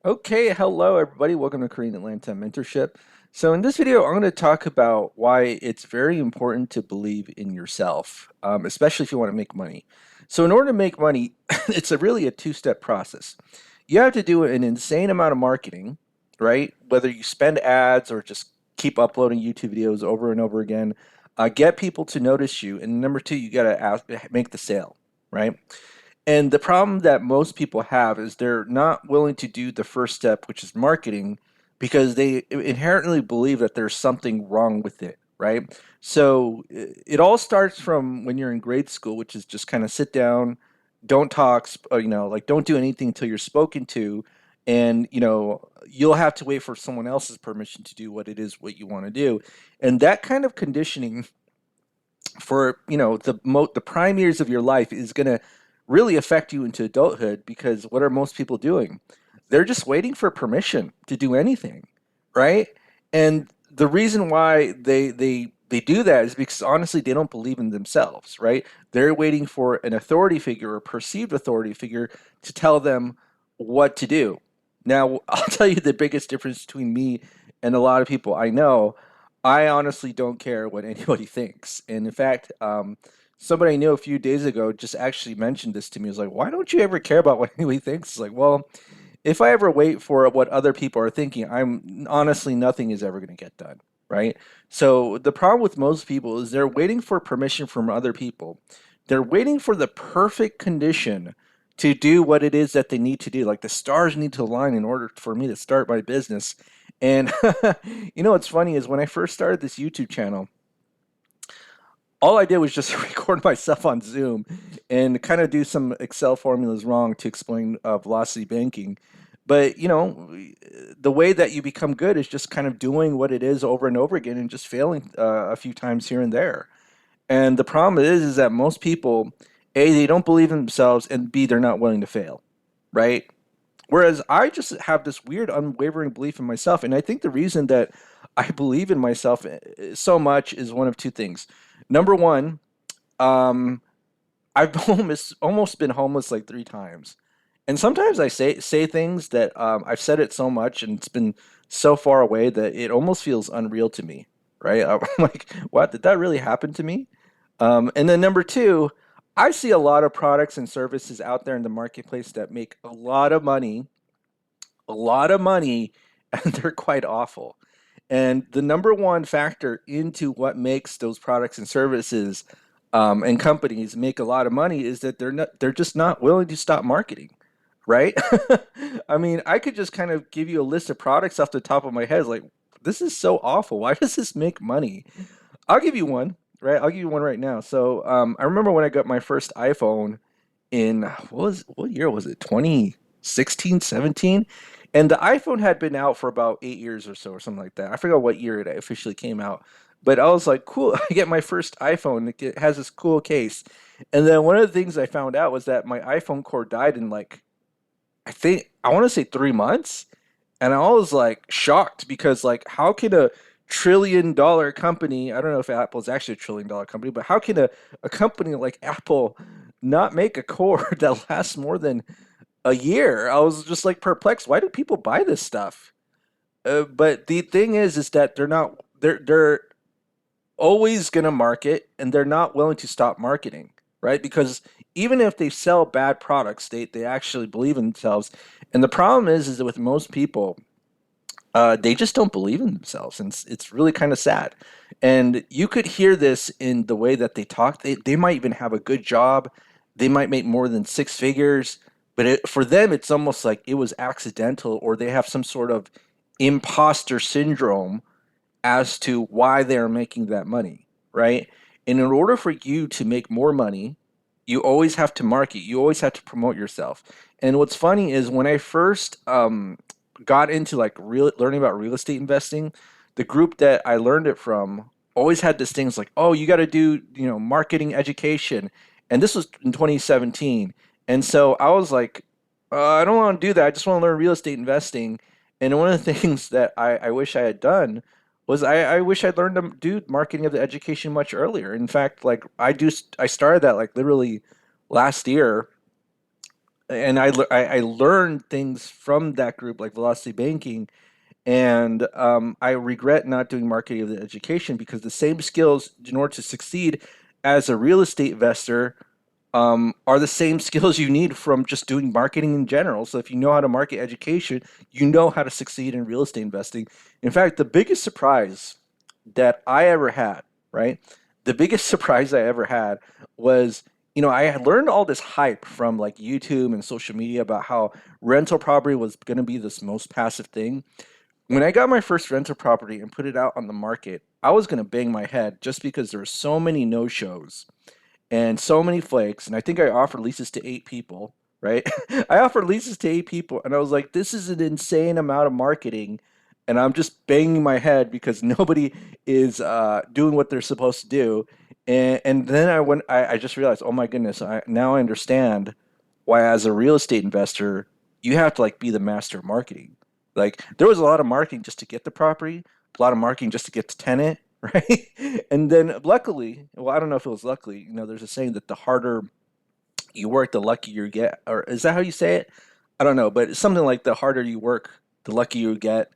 Okay, hello everybody. Welcome to Korean Atlanta Mentorship. So in this video, I'm going to talk about why it's very important to believe in yourself, especially if you want to make money. So in order to make money, it's really a two-step process. You have to do an insane amount of marketing, right? Whether you spend ads or just keep uploading YouTube videos over and over again, get people to notice you. And number two, you got to make the sale, right? And the problem that most people have is they're not willing to do the first step, which is marketing, because they inherently believe that there's something wrong with it, right? So it all starts from when you're in grade school, which is just kind of sit down, don't talk, like don't do anything until you're spoken to, and you'll have to wait for someone else's permission to do what you want to do, and that kind of conditioning for the prime years of your life is going to really affect you into adulthood, because what are most people doing? They're just waiting for permission to do anything, right? And the reason why they do that is because honestly they don't believe in themselves, right? They're waiting for an authority figure or perceived authority figure to tell them what to do. Now, I'll tell you the biggest difference between me and a lot of people I know. I honestly don't care what anybody thinks. And in fact, somebody I knew a few days ago just actually mentioned this to me. He was like, "Why don't you ever care about what anybody thinks?" It's like, well, if I ever wait for what other people are thinking, I'm honestly nothing is ever going to get done, right? So the problem with most people is they're waiting for permission from other people. They're waiting for the perfect condition to do what it is that they need to do. Like the stars need to align in order for me to start my business. And what's funny is when I first started this YouTube channel, all I did was just record myself on Zoom and kind of do some Excel formulas wrong to explain velocity banking. But the way that you become good is just kind of doing what it is over and over again and just failing a few times here and there. And the problem is that most people, A, they don't believe in themselves, and B, they're not willing to fail, right? Whereas I just have this weird, unwavering belief in myself. And I think the reason that I believe in myself so much is one of two things. Number one, um, I've almost been homeless like three times. And sometimes I say things that I've said it so much and it's been so far away that it almost feels unreal to me, right? I'm like, what? Did that really happen to me? And then number two, I see a lot of products and services out there in the marketplace that make a lot of money, and they're quite awful. And the number one factor into what makes those products and services and companies make a lot of money is that they're just not willing to stop marketing, right? I mean, I could just kind of give you a list of products off the top of my head, like this is so awful. Why does this make money? I'll give you one, right? I'll give you one right now. So I remember when I got my first iPhone in what year was it? 2016, 17? And the iPhone had been out for about 8 years or so, or something like that. I forgot what year it officially came out. But I was like, cool, I get my first iPhone. It has this cool case. And then one of the things I found out was that my iPhone core died in like, I want to say 3 months. And I was like shocked because, like, how can a $1 trillion company, I don't know if Apple is actually $1 trillion company, but how can a company like Apple not make a core that lasts more than a year? I was just like perplexed. Why do people buy this stuff? But the thing is that they're always gonna market, and they're not willing to stop marketing, right? Because even if they sell bad products, they actually believe in themselves. And the problem is that with most people, they just don't believe in themselves, and it's really kind of sad. And you could hear this in the way that they talk. They might even have a good job. They might make more than six figures, but for them, it's almost like it was accidental, or they have some sort of imposter syndrome as to why they're making that money, right? And in order for you to make more money, you always have to market. You always have to promote yourself. And what's funny is when I first got into like learning about real estate investing, the group that I learned it from always had this things like, oh, you got to do marketing education, and this was in 2017. And so I was like, I don't want to do that. I just want to learn real estate investing. And one of the things that I wish I had done was I wish I'd learned to do marketing of the education much earlier. In fact, like I started that like literally last year, and I learned things from that group, like velocity banking, and I regret not doing marketing of the education because the same skills in order to succeed as a real estate investor are the same skills you need from just doing marketing in general. So if you know how to market education, you know how to succeed in real estate investing. In fact, the biggest surprise that I ever had, right? The biggest surprise I ever had was, I had learned all this hype from like YouTube and social media about how rental property was going to be this most passive thing. When I got my first rental property and put it out on the market, I was going to bang my head just because there were so many no shows and so many flakes. And I think I offered leases to 8 people, right? I offered leases to 8 people, and I was like, this is an insane amount of marketing. And I'm just banging my head because nobody is doing what they're supposed to do. And then I just realized, oh my goodness, now I understand why, as a real estate investor, you have to like be the master of marketing. Like there was a lot of marketing just to get the property, a lot of marketing just to get the tenant, right? And then luckily, well, I don't know if it was luckily, there's a saying that the harder you work, the luckier you get. Or is that how you say it? I don't know, but it's something like the harder you work, the luckier you get.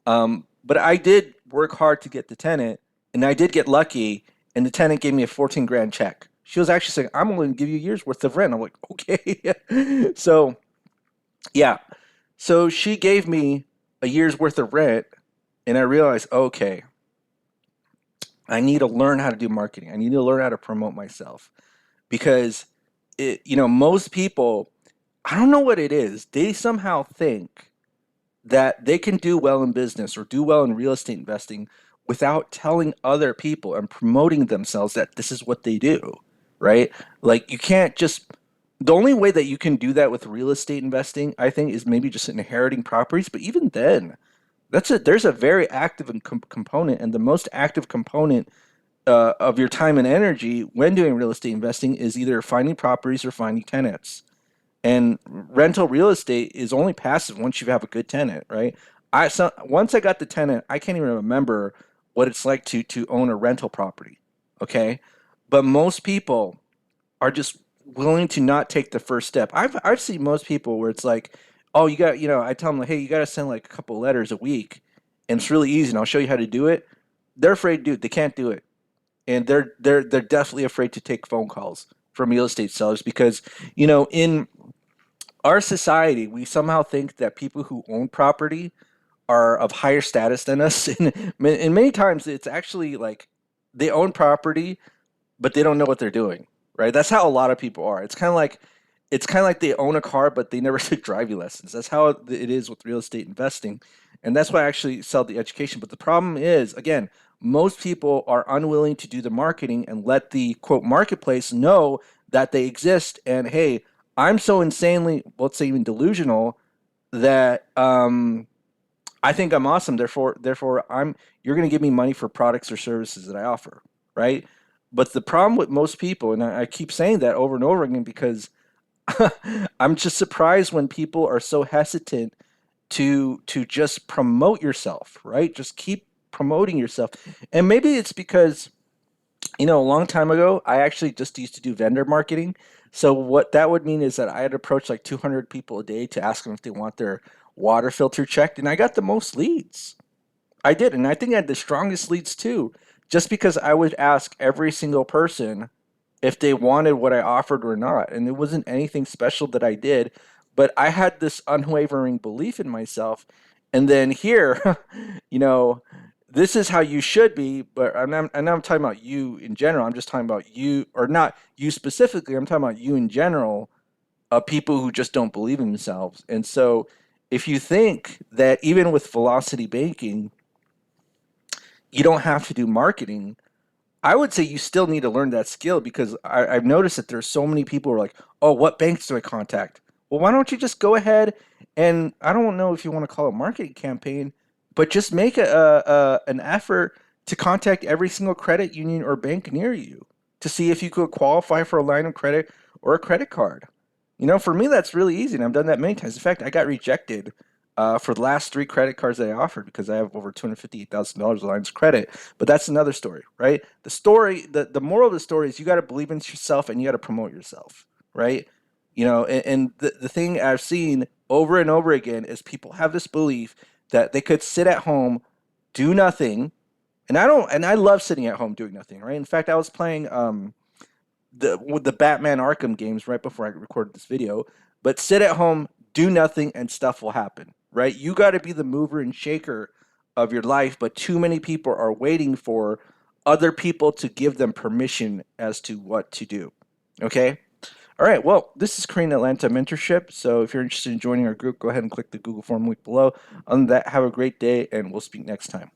But I did work hard to get the tenant, and I did get lucky, and the tenant gave me a 14 grand check. She was actually saying, I'm only going to give you a year's worth of rent. I'm like, okay. So, yeah. So she gave me a year's worth of rent, and I realized, okay, I need to learn how to do marketing. I need to learn how to promote myself because most people, I don't know what it is. They somehow think that they can do well in business or do well in real estate investing without telling other people and promoting themselves that this is what they do, right? Like you can't just the only way that you can do that with real estate investing, I think, is maybe just inheriting properties. But even then, there's a very active component, and the most active component of your time and energy when doing real estate investing is either finding properties or finding tenants. And rental real estate is only passive once you have a good tenant, right? Once I got the tenant, I can't even remember what it's like to own a rental property. Okay, but most people are just willing to not take the first step. I've seen most people where it's like, oh, I tell them like, hey, you got to send like a couple letters a week, and it's really easy, and I'll show you how to do it. They're afraid to do it. They can't do it, and they're definitely afraid to take phone calls from real estate sellers because in our society, we somehow think that people who own property are of higher status than us, and many times it's actually like they own property, but they don't know what they're doing. Right? That's how a lot of people are. It's kind of like they own a car, but they never took driving lessons. That's how it is with real estate investing, and that's why I actually sell the education. But the problem is, again, most people are unwilling to do the marketing and let the quote marketplace know that they exist. And hey, I'm so insanely, let's say, even delusional that I think I'm awesome. Therefore, you're going to give me money for products or services that I offer, right? But the problem with most people, and I keep saying that over and over again because I'm just surprised when people are so hesitant to just promote yourself, right? Just keep promoting yourself. And maybe it's because, a long time ago, I actually just used to do vendor marketing. So what that would mean is that I'd approach like 200 people a day to ask them if they want their water filter checked, and I got the most leads. I did, and I think I had the strongest leads too, just because I would ask every single person if they wanted what I offered or not. And it wasn't anything special that I did, but I had this unwavering belief in myself. And then here, you know, this is how you should be, but I'm talking about you in general. I'm just talking about you, or not you specifically. I'm talking about you in general, people who just don't believe in themselves. And so, if you think that even with velocity banking, you don't have to do marketing, I would say you still need to learn that skill because I've noticed that there's so many people who are like, oh, what banks do I contact? Well, why don't you just go ahead and I don't know if you want to call it a marketing campaign, but just make an effort to contact every single credit union or bank near you to see if you could qualify for a line of credit or a credit card. For me, that's really easy, and I've done that many times. In fact, I got rejected for the last three credit cards that I offered because I have over $258,000 lines of credit. But that's another story, right? The moral of the story is you got to believe in yourself and you got to promote yourself, right? And the thing I've seen over and over again is people have this belief that they could sit at home, do nothing, and I love sitting at home doing nothing, right? In fact, I was playing with the Batman Arkham games right before I recorded this video. But sit at home, do nothing, and stuff will happen, right? You got to be the mover and shaker of your life, but too many people are waiting for other people to give them permission as to what to do. Okay? All right, well, this is Korean Atlanta Mentorship. So if you're interested in joining our group, go ahead and click the Google form link below. Other than that, have a great day, and we'll speak next time.